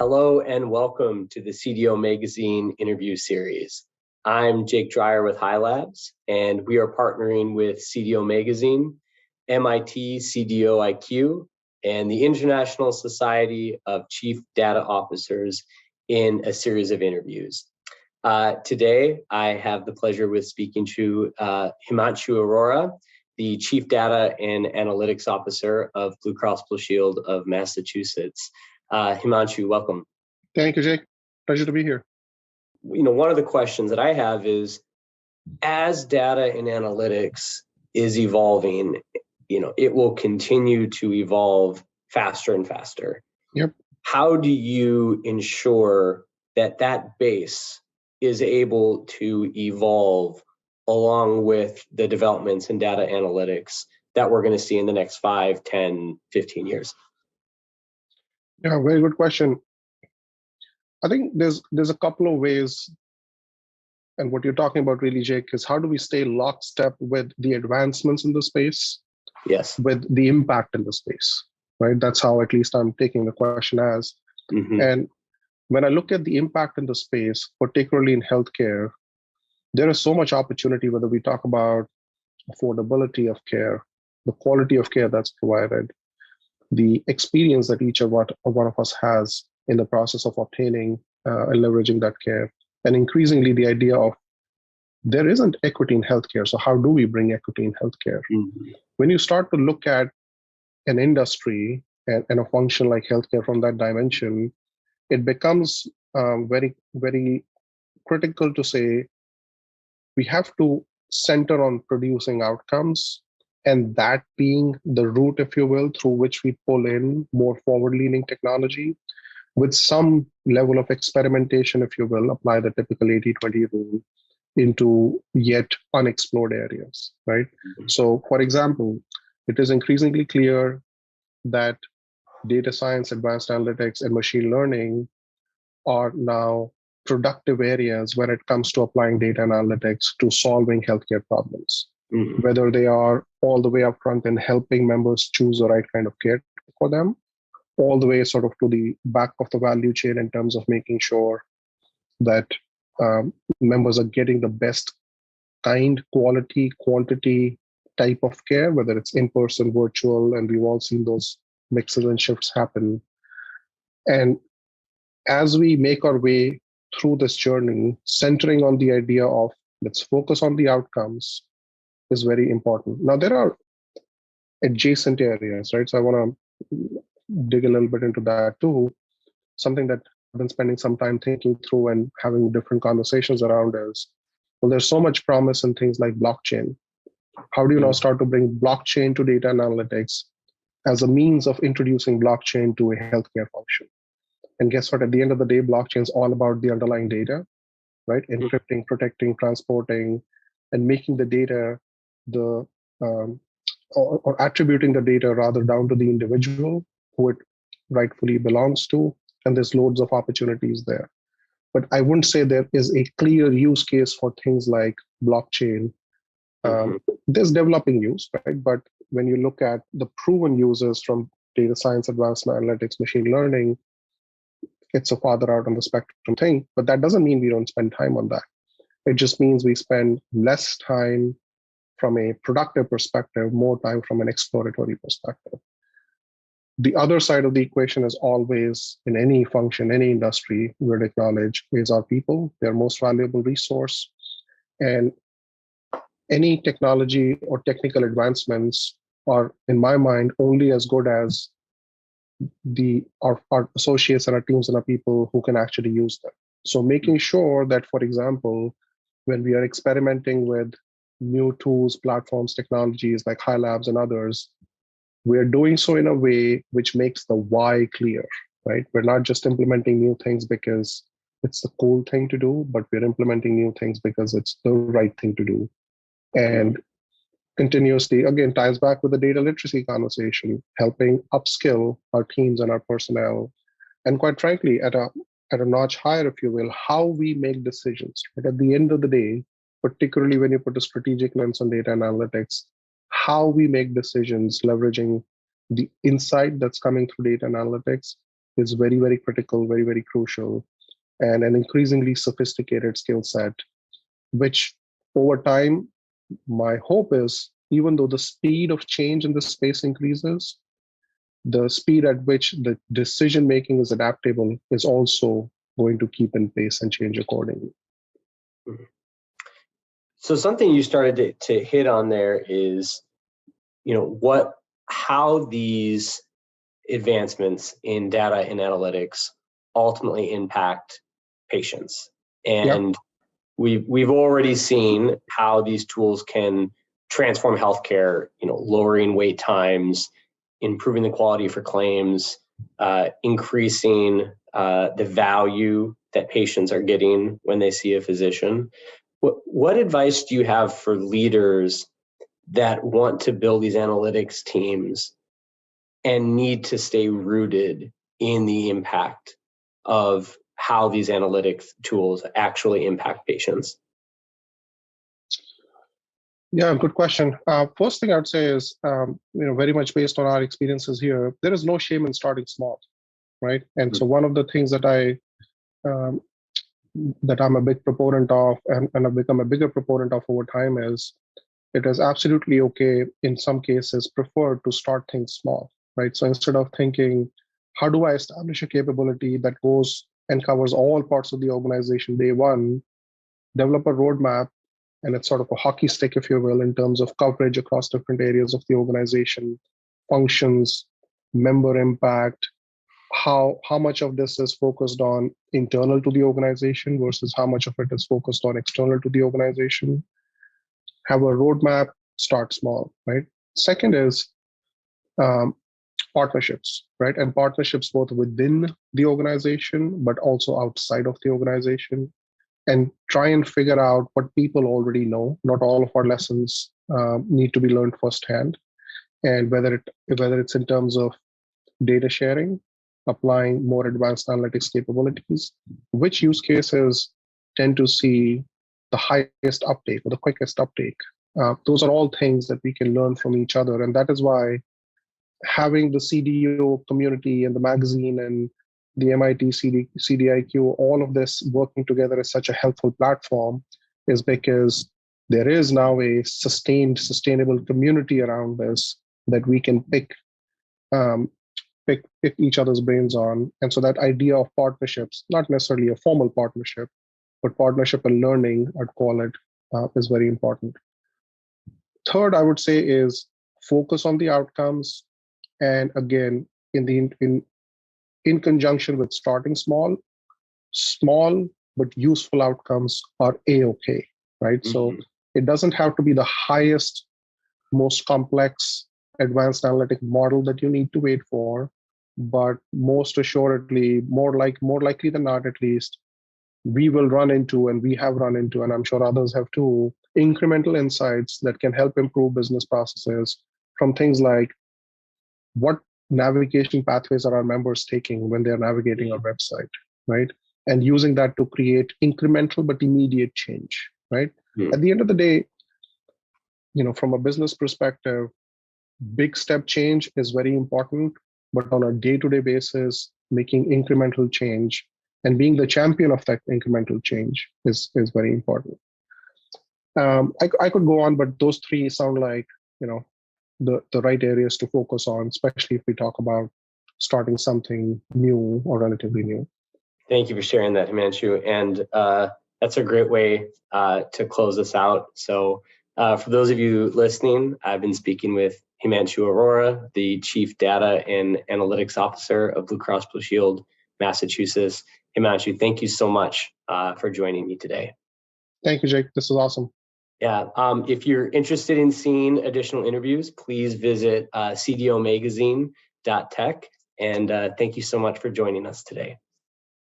Hello and welcome to the CDAO Magazine interview series. I'm Jake Dreier with HiLabs, and we are partnering with CDAO Magazine, MIT CDAO IQ, and the International Society of Chief Data Officers in a series of interviews. Today, I have the pleasure with speaking to Himanshu Arora, the Chief Data and Analytics Officer of Blue Cross Blue Shield of Massachusetts. Himanshu, welcome. Thank you, Jake. Pleasure to be here. One of the questions that I have is, as data and analytics is evolving, it will continue to evolve faster and faster. Yep. How do you ensure that that base is able to evolve along with the developments in data analytics that we're going to see in the next 5, 10, 15 years? Yeah, very good question. I think there's a couple of ways, and what you're talking about really, Jake, is how do we stay lockstep with the advancements in the space? Yes. With the impact in the space, right? That's how at least I'm taking the question as. Mm-hmm. And when I look at the impact in the space, particularly in healthcare, there is so much opportunity, whether we talk about affordability of care, the quality of care that's provided, the experience that each one of us has in the process of obtaining and leveraging that care, and increasingly the idea of there isn't equity in healthcare. So how do we bring equity in healthcare? Mm-hmm. When you start to look at an industry and a function like healthcare from that dimension, it becomes very, very critical to say we have to center on producing outcomes, and that being the route, if you will, through which we pull in more forward-leaning technology with some level of experimentation, if you will, apply the typical 80-20 rule into yet unexplored areas, right? Mm-hmm. So, for example, it is increasingly clear that data science, advanced analytics, and machine learning are now productive areas when it comes to applying data analytics to solving healthcare problems. Mm-hmm. Whether they are all the way up front in helping members choose the right kind of care for them, all the way sort of to the back of the value chain in terms of making sure that members are getting the best kind, quality, quantity type of care, whether it's in-person, virtual, and we've all seen those mixes and shifts happen. And as we make our way through this journey, centering on the idea of let's focus on the outcomes is very important. Now, there are adjacent areas, right? So I want to dig a little bit into that too. Something that I've been spending some time thinking through and having different conversations around is, well, there's so much promise in things like blockchain. How do you now start to bring blockchain to data analytics as a means of introducing blockchain to a healthcare function? And guess what? At the end of the day, blockchain is all about the underlying data, right? Encrypting, protecting, transporting, and making the data or attributing the data rather down to the individual who it rightfully belongs to. And there's loads of opportunities there. But I wouldn't say there is a clear use case for things like blockchain. There's developing use, right? But when you look at the proven uses from data science, advanced analytics, machine learning, it's a farther out on the spectrum thing. But that doesn't mean we don't spend time on that. It just means we spend less time from a productive perspective, more time from an exploratory perspective. The other side of the equation is always, in any function, any industry, we would acknowledge is our people, their most valuable resource. And any technology or technical advancements are, in my mind, only as good as our associates and our teams and our people who can actually use them. So making sure that, for example, when we are experimenting with new tools, platforms, technologies like HiLabs and others, we're doing so in a way which makes the why clear, right? We're not just implementing new things because it's the cool thing to do, but we're implementing new things because it's the right thing to do. And continuously, again, ties back with the data literacy conversation, helping upskill our teams and our personnel. And quite frankly, at a notch higher, if you will, how we make decisions. But at the end of the day, particularly when you put a strategic lens on data analytics, how we make decisions leveraging the insight that's coming through data analytics is very, very critical, very, very crucial, and an increasingly sophisticated skill set, which over time, my hope is, even though the speed of change in the space increases, the speed at which the decision making is adaptable is also going to keep in pace and change accordingly. So something you started to hit on there is, how these advancements in data and analytics ultimately impact patients. And we've already seen how these tools can transform healthcare, lowering wait times, improving the quality for claims, increasing the value that patients are getting when they see a physician. What advice do you have for leaders that want to build these analytics teams and need to stay rooted in the impact of how these analytics tools actually impact patients? Yeah, good question. First thing I'd say is, very much based on our experiences here, there is no shame in starting small, right? And so one of the things that I'm a big proponent of, and I've become a bigger proponent of over time, is it is absolutely okay, in some cases, preferred to start things small, right? So instead of thinking, how do I establish a capability that goes and covers all parts of the organization day one, develop a roadmap, and it's sort of a hockey stick, if you will, in terms of coverage across different areas of the organization, functions, member impact, how much of this is focused on internal to the organization versus how much of it is focused on external to the organization. Have a roadmap, start small, right? Second is partnerships, right? And partnerships both within the organization, but also outside of the organization, and try and figure out what people already know. Not all of our lessons need to be learned firsthand, and whether it's in terms of data sharing, applying more advanced analytics capabilities, which use cases tend to see the highest uptake or the quickest uptake. Those are all things that we can learn from each other, and that is why having the CDO community and the magazine and the MIT CDIQ, all of this working together is such a helpful platform, is because there is now a sustainable community around this that we can pick each other's brains on. And so that idea of partnerships, not necessarily a formal partnership, but partnership and learning, I'd call it, is very important. Third, I would say, is focus on the outcomes. And again, in conjunction with starting small but useful outcomes are A-okay, right? Mm-hmm. So it doesn't have to be the highest, most complex, advanced analytic model that you need to wait for, but most assuredly, more likely than not, at least, we will run into, and we have run into, and I'm sure others have too, incremental insights that can help improve business processes, from things like what navigation pathways are our members taking when they're navigating our website, right? And using that to create incremental but immediate change, right? At the end of the day, from a business perspective, big step change is very important, but on a day-to-day basis, making incremental change and being the champion of that incremental change is very important. I could go on, but those three sound like, the right areas to focus on, especially if we talk about starting something new or relatively new. Thank you for sharing that, Himanshu. And that's a great way to close this out. So for those of you listening, I've been speaking with Himanshu Arora, the Chief Data and Analytics Officer of Blue Cross Blue Shield, Massachusetts. Himanshu, thank you so much for joining me today. Thank you, Jake. This was awesome. Yeah. If you're interested in seeing additional interviews, please visit cdomagazine.tech. And thank you so much for joining us today.